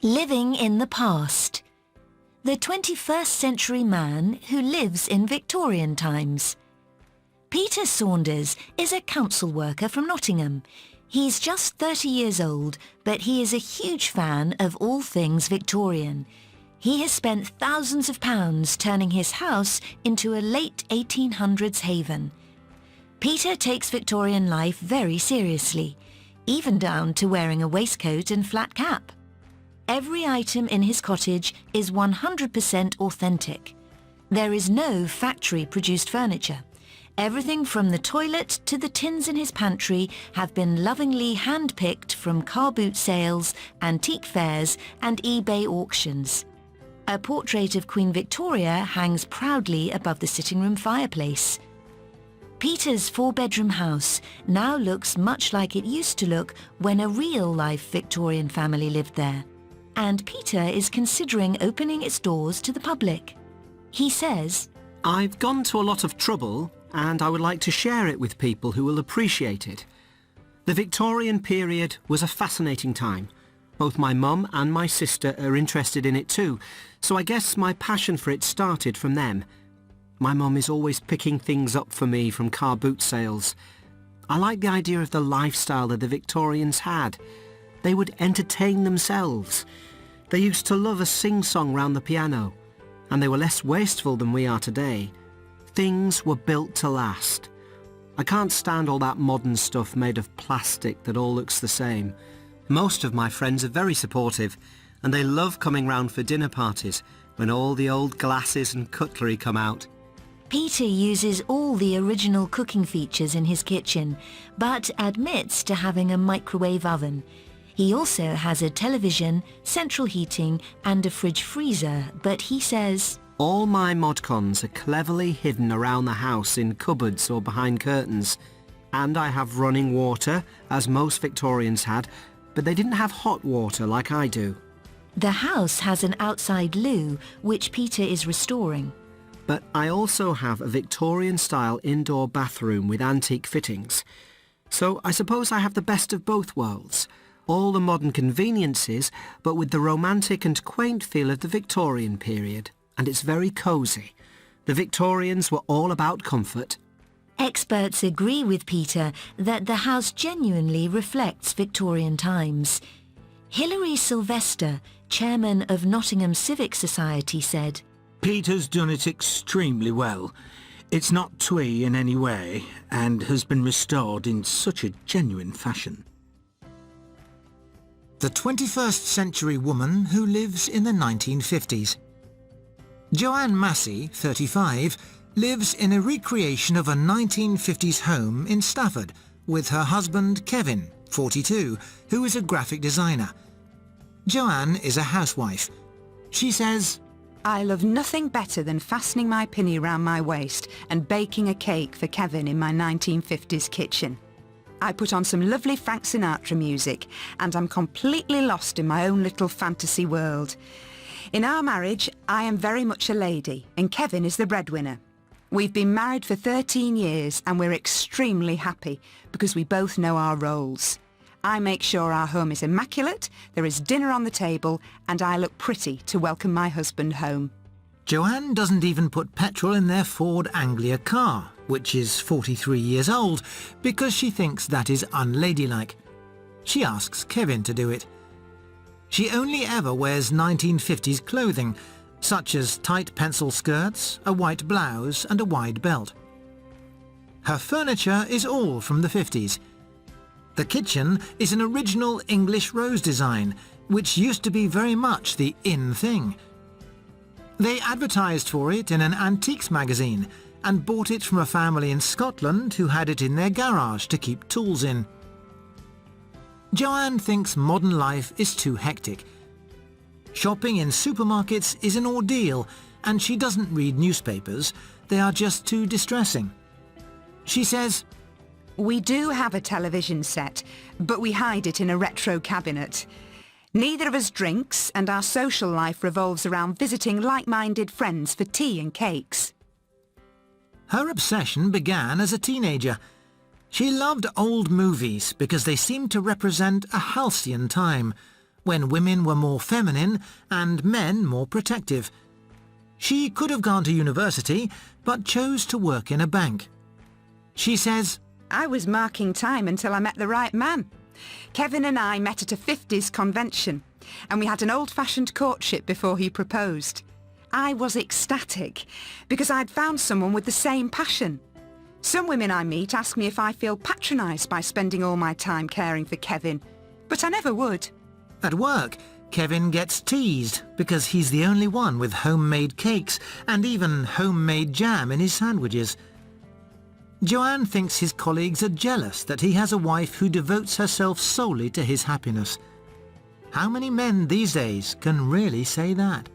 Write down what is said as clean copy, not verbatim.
Living in the past. The 21st century man who lives in Victorian times. Peter Saunders is a council worker from Nottingham. He's just 30 years old, but he is a huge fan of all things Victorian. He has spent thousands of pounds turning his house into a late 1800s haven. Peter takes Victorian life very seriously, even down to wearing a waistcoat and flat cap. Every item in his cottage is 100% authentic. There is no factory-produced furniture. Everything from the toilet to the tins in his pantry have been lovingly hand-picked from car boot sales, antique fairs and eBay auctions. A portrait of Queen Victoria hangs proudly above the sitting room fireplace. Peter's four-bedroom house now looks much like it used to look when a real-life Victorian family lived there. And Peter is considering opening its doors to the public. He says, "I've gone to a lot of trouble and I would like to share it with people who will appreciate it. The Victorian period was a fascinating time. Both my mum and my sister are interested in it too, so I guess my passion for it started from them. My mum is always picking things up for me from car boot sales. I like the idea of the lifestyle that the Victorians had. They would entertain themselves. They used to love a sing-song round the piano, and they were less wasteful than we are today. Things were built to last. I can't stand all that modern stuff made of plastic that all looks the same. Most of my friends are very supportive, and they love coming round for dinner parties when all the old glasses and cutlery come out." Peter uses all the original cooking features in his kitchen, but admits to having a microwave oven. He also has a television, central heating and a fridge-freezer, but he says, "All my modcons are cleverly hidden around the house in cupboards or behind curtains. And I have running water, as most Victorians had, but they didn't have hot water like I do." The house has an outside loo, which Peter is restoring. "But I also have a Victorian-style indoor bathroom with antique fittings. So I suppose I have the best of both worlds. All the modern conveniences, but with the romantic and quaint feel of the Victorian period. And it's very cosy. The Victorians were all about comfort." Experts agree with Peter that the house genuinely reflects Victorian times. Hilary Sylvester, chairman of Nottingham Civic Society, said, "Peter's done it extremely well. It's not twee in any way and has been restored in such a genuine fashion." The 21st century woman who lives in the 1950s. Joanne Massey, 35, lives in a recreation of a 1950s home in Stafford with her husband Kevin, 42, who is a graphic designer. Joanne is a housewife. She says, "I love nothing better than fastening my pinny round my waist and baking a cake for Kevin in my 1950s kitchen. I put on some lovely Frank Sinatra music and I'm completely lost in my own little fantasy world. In our marriage, I am very much a lady and Kevin is the breadwinner. We've been married for 13 years and we're extremely happy because we both know our roles. I make sure our home is immaculate, there is dinner on the table and I look pretty to welcome my husband home." Joanne doesn't even put petrol in their Ford Anglia car, which is 43 years old, because she thinks that is unladylike. She asks Kevin to do it. She only ever wears 1950s clothing, such as tight pencil skirts, a white blouse and a wide belt. Her furniture is all from the 50s. The kitchen is an original English rose design, which used to be very much the in thing. They advertised for it in an antiques magazine and bought it from a family in Scotland who had it in their garage to keep tools in. Joanne thinks modern life is too hectic. Shopping in supermarkets is an ordeal, and she doesn't read newspapers. They are just too distressing. She says, "We do have a television set, but we hide it in a retro cabinet. Neither of us drinks, and our social life revolves around visiting like-minded friends for tea and cakes." Her obsession began as a teenager. She loved old movies because they seemed to represent a halcyon time, when women were more feminine and men more protective. She could have gone to university, but chose to work in a bank. She says, I was marking time until I met the right man. Kevin and I met at a 50s convention, and we had an old-fashioned courtship before he proposed. I was ecstatic, because I'd found someone with the same passion. Some women I meet ask me if I feel patronised by spending all my time caring for Kevin, but I never would. at work, Kevin gets teased because he's the only one with homemade cakes and even homemade jam in his sandwiches. Joanne thinks his colleagues are jealous that he has a wife who devotes herself solely to his happiness. How many men these days can really say that?